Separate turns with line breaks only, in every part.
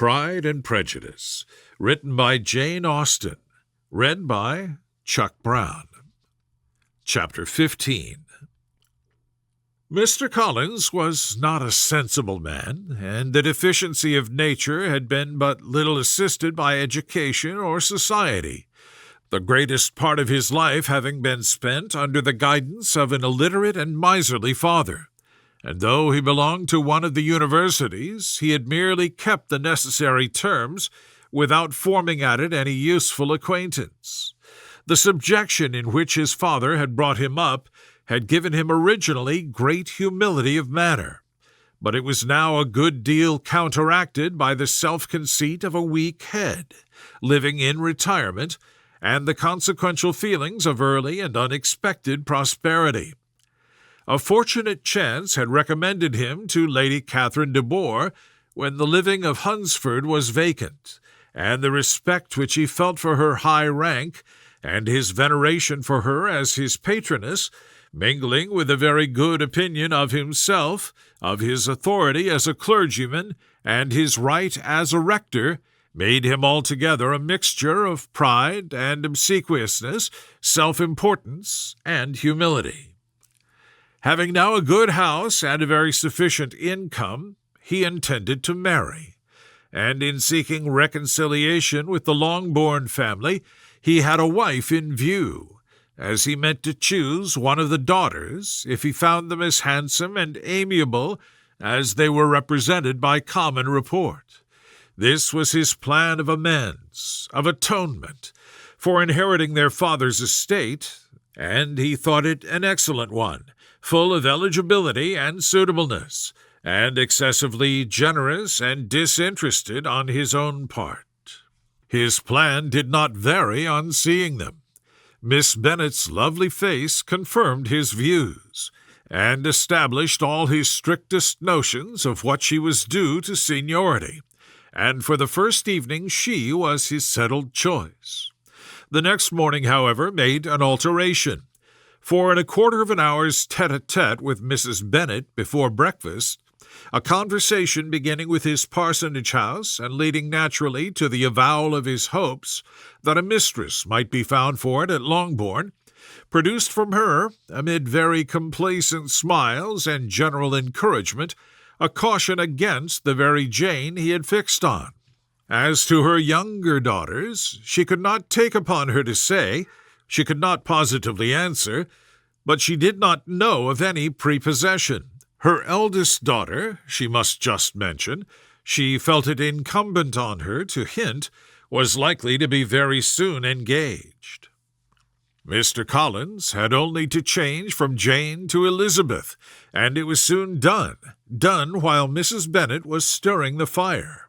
Pride and Prejudice, written by Jane Austen, read by Chuck Brown. Chapter 15. Mr. Collins was not a sensible man, and the deficiency of nature had been but little assisted by education or society, the greatest part of his life having been spent under the guidance of an illiterate and miserly father. And though he belonged to one of the universities, he had merely kept the necessary terms without forming at it any useful acquaintance. The subjection in which his father had brought him up had given him originally great humility of manner, but it was now a good deal counteracted by the self-conceit of a weak head, living in retirement, and the consequential feelings of early and unexpected prosperity. A fortunate chance had recommended him to Lady Catherine de Bourgh when the living of Hunsford was vacant, and the respect which he felt for her high rank, and his veneration for her as his patroness, mingling with a very good opinion of himself, of his authority as a clergyman, and his right as a rector, made him altogether a mixture of pride and obsequiousness, self-importance and humility. Having now a good house and a very sufficient income, he intended to marry, and in seeking reconciliation with the Longbourn family, he had a wife in view, as he meant to choose one of the daughters, if he found them as handsome and amiable as they were represented by common report. This was his plan of amends, of atonement, for inheriting their father's estate, and he thought it an excellent one, full of eligibility and suitableness, and excessively generous and disinterested on his own part. His plan did not vary on seeing them. Miss Bennet's lovely face confirmed his views, and established all his strictest notions of what she was due to seniority, and for the first evening she was his settled choice. The next morning, however, made an alteration, for in a quarter of an hour's tete-a-tete with Mrs. Bennet before breakfast, a conversation beginning with his parsonage house and leading naturally to the avowal of his hopes that a mistress might be found for it at Longbourn, produced from her, amid very complacent smiles and general encouragement, a caution against the very Jane he had fixed on. As to her younger daughters, she could not take upon her to say, she could not positively answer, but she did not know of any prepossession. Her eldest daughter, she must just mention, she felt it incumbent on her to hint, was likely to be very soon engaged. Mr. Collins had only to change from Jane to Elizabeth, and it was soon done while Mrs. Bennet was stirring the fire.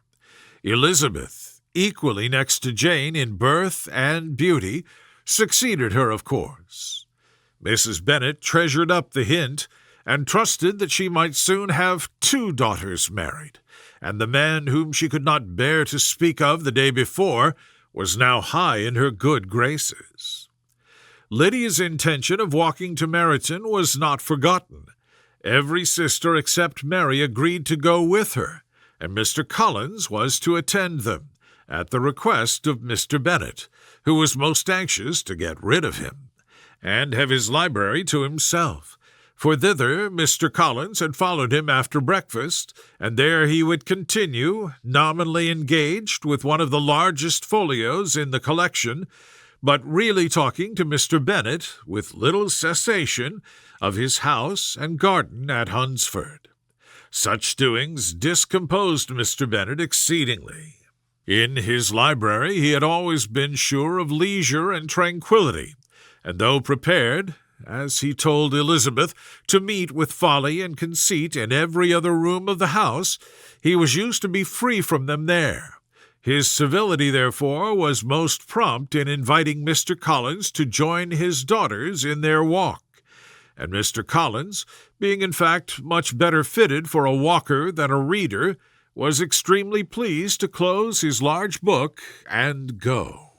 Elizabeth, equally next to Jane in birth and beauty, succeeded her, of course. Mrs. Bennet treasured up the hint, and trusted that she might soon have 2 daughters married, and the man whom she could not bear to speak of the day before was now high in her good graces. Lydia's intention of walking to Meryton was not forgotten. Every sister except Mary agreed to go with her, and Mr. Collins was to attend them, at the request of Mr. Bennet, who was most anxious to get rid of him, and have his library to himself, for thither Mr. Collins had followed him after breakfast, and there he would continue, nominally engaged with one of the largest folios in the collection, but really talking to Mr. Bennet, with little cessation, of his house and garden at Hunsford. Such doings discomposed Mr. Bennet exceedingly. In his library he had always been sure of leisure and tranquillity, and though prepared, as he told Elizabeth, to meet with folly and conceit in every other room of the house, he was used to be free from them there. His civility, therefore, was most prompt in inviting Mr. Collins to join his daughters in their walk, and Mr. Collins, being in fact much better fitted for a walker than a reader, was extremely pleased to close his large book and go.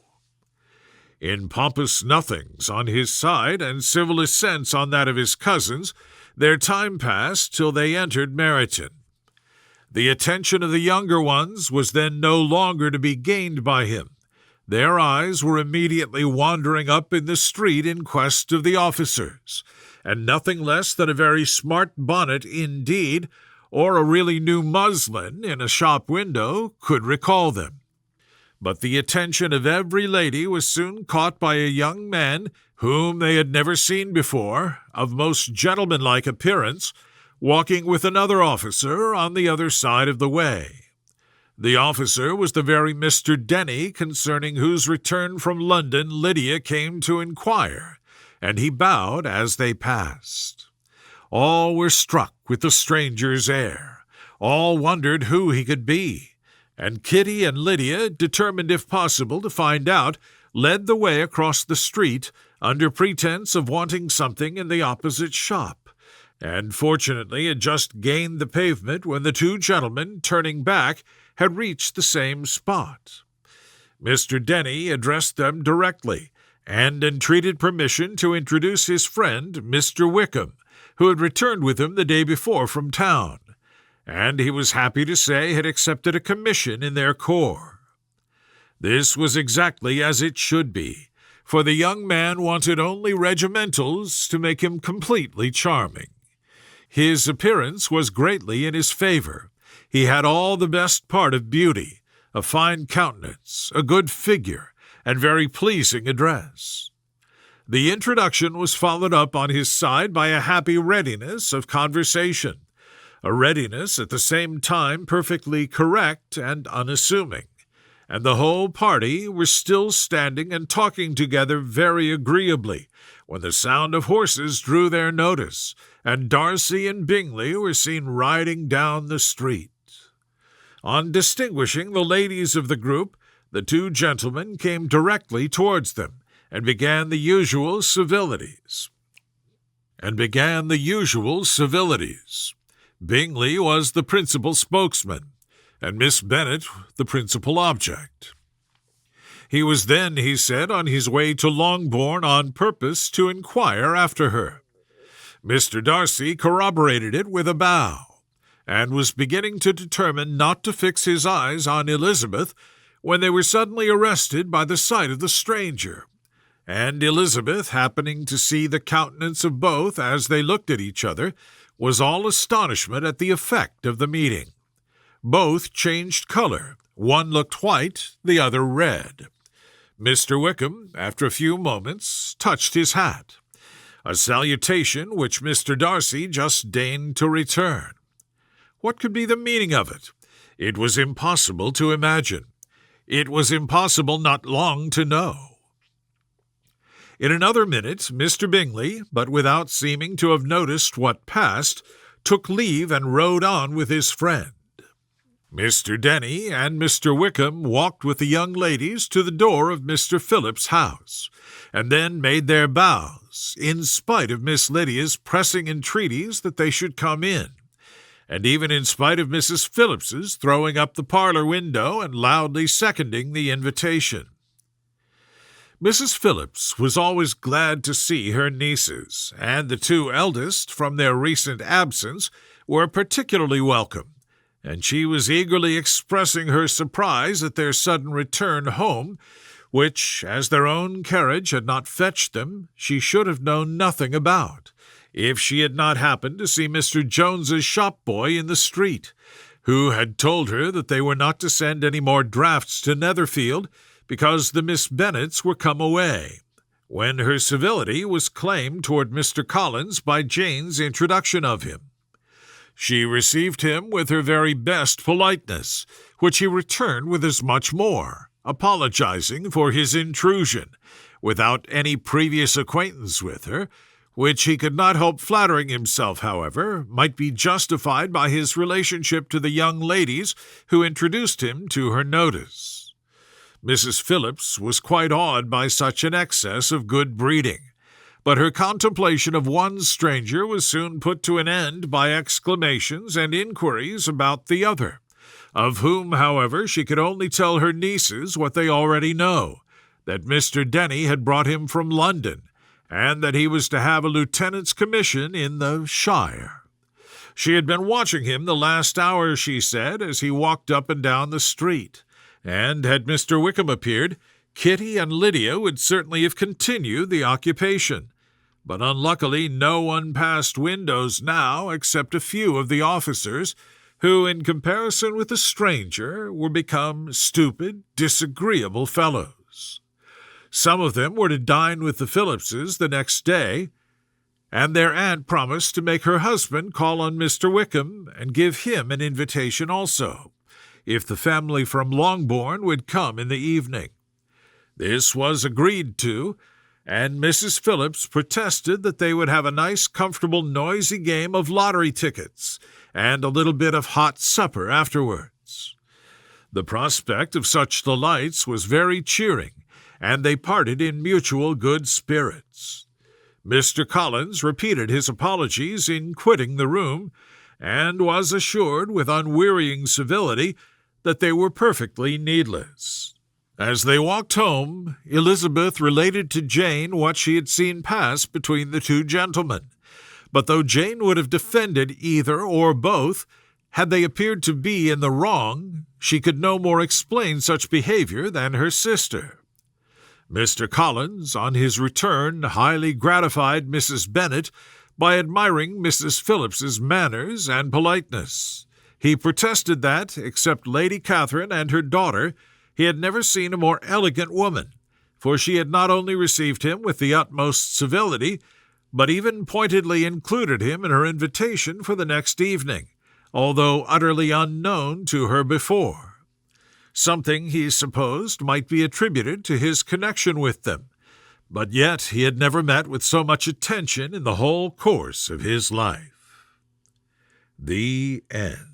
In pompous nothings on his side and civil assents on that of his cousins, their time passed till they entered Meryton. The attention of the younger ones was then no longer to be gained by him. Their eyes were immediately wandering up in the street in quest of the officers, and nothing less than a very smart bonnet indeed, or a really new muslin in a shop window, could recall them. But the attention of every lady was soon caught by a young man whom they had never seen before, of most gentlemanlike appearance, walking with another officer on the other side of the way. The officer was the very Mr. Denny concerning whose return from London Lydia came to inquire, and he bowed as they passed. All were struck with the stranger's air. All wondered who he could be, and Kitty and Lydia, determined if possible to find out, led the way across the street under pretense of wanting something in the opposite shop, and fortunately had just gained the pavement when the two gentlemen, turning back, had reached the same spot. Mr. Denny addressed them directly, and entreated permission to introduce his friend, Mr. Wickham, who had returned with him the day before from town, and he was happy to say had accepted a commission in their corps. This was exactly as it should be, for the young man wanted only regimentals to make him completely charming. His appearance was greatly in his favor. He had all the best part of beauty, a fine countenance, a good figure, and very pleasing address. The introduction was followed up on his side by a happy readiness of conversation, a readiness at the same time perfectly correct and unassuming, and the whole party were still standing and talking together very agreeably when the sound of horses drew their notice, and Darcy and Bingley were seen riding down the street. On distinguishing the ladies of the group, the two gentlemen came directly towards them, and began the usual civilities. Bingley was the principal spokesman, and Miss Bennet the principal object. He was then, he said, on his way to Longbourn on purpose to inquire after her. Mr. Darcy corroborated it with a bow, and was beginning to determine not to fix his eyes on Elizabeth when they were suddenly arrested by the sight of the stranger, and Elizabeth, happening to see the countenance of both as they looked at each other, was all astonishment at the effect of the meeting. Both changed color. One looked white, the other red. Mr. Wickham, after a few moments, touched his hat, a salutation which Mr. Darcy just deigned to return. What could be the meaning of it? It was impossible to imagine. It was impossible not long to know. In another minute, Mr. Bingley, but without seeming to have noticed what passed, took leave and rode on with his friend. Mr. Denny and Mr. Wickham walked with the young ladies to the door of Mr. Phillips' house, and then made their bows, in spite of Miss Lydia's pressing entreaties that they should come in, and even in spite of Mrs. Phillips's throwing up the parlor window and loudly seconding the invitation. Mrs. Phillips was always glad to see her nieces, and the two eldest, from their recent absence, were particularly welcome, and she was eagerly expressing her surprise at their sudden return home, which, as their own carriage had not fetched them, she should have known nothing about, if she had not happened to see Mr. Jones's shop-boy in the street, who had told her that they were not to send any more drafts to Netherfield, because the Miss Bennets were come away, when her civility was claimed toward Mr. Collins by Jane's introduction of him. She received him with her very best politeness, which he returned with as much more, apologizing for his intrusion, without any previous acquaintance with her, which he could not help flattering himself, however, might be justified by his relationship to the young ladies who introduced him to her notice. Mrs. Phillips was quite awed by such an excess of good breeding, but her contemplation of one stranger was soon put to an end by exclamations and inquiries about the other, of whom, however, she could only tell her nieces what they already know, that Mr. Denny had brought him from London, and that he was to have a lieutenant's commission in the shire. She had been watching him the last hour, she said, as he walked up and down the street, and had Mr. Wickham appeared, Kitty and Lydia would certainly have continued the occupation. But unluckily no one passed windows now except a few of the officers, who, in comparison with the stranger, were become stupid, disagreeable fellows. Some of them were to dine with the Phillipses the next day, and their aunt promised to make her husband call on Mr. Wickham and give him an invitation also, if the family from Longbourn would come in the evening. This was agreed to, and Mrs. Phillips protested that they would have a nice, comfortable, noisy game of lottery tickets, and a little bit of hot supper afterwards. The prospect of such delights was very cheering, and they parted in mutual good spirits. Mr. Collins repeated his apologies in quitting the room, and was assured with unwearying civility that they were perfectly needless. As they walked home, Elizabeth related to Jane what she had seen pass between the two gentlemen, but though Jane would have defended either or both, had they appeared to be in the wrong, she could no more explain such behavior than her sister. Mr. Collins, on his return, highly gratified Mrs. Bennet by admiring Mrs. Phillips's manners and politeness. He protested that, except Lady Catherine and her daughter, he had never seen a more elegant woman, for she had not only received him with the utmost civility, but even pointedly included him in her invitation for the next evening, although utterly unknown to her before. Something, he supposed, might be attributed to his connection with them, but yet he had never met with so much attention in the whole course of his life. The End.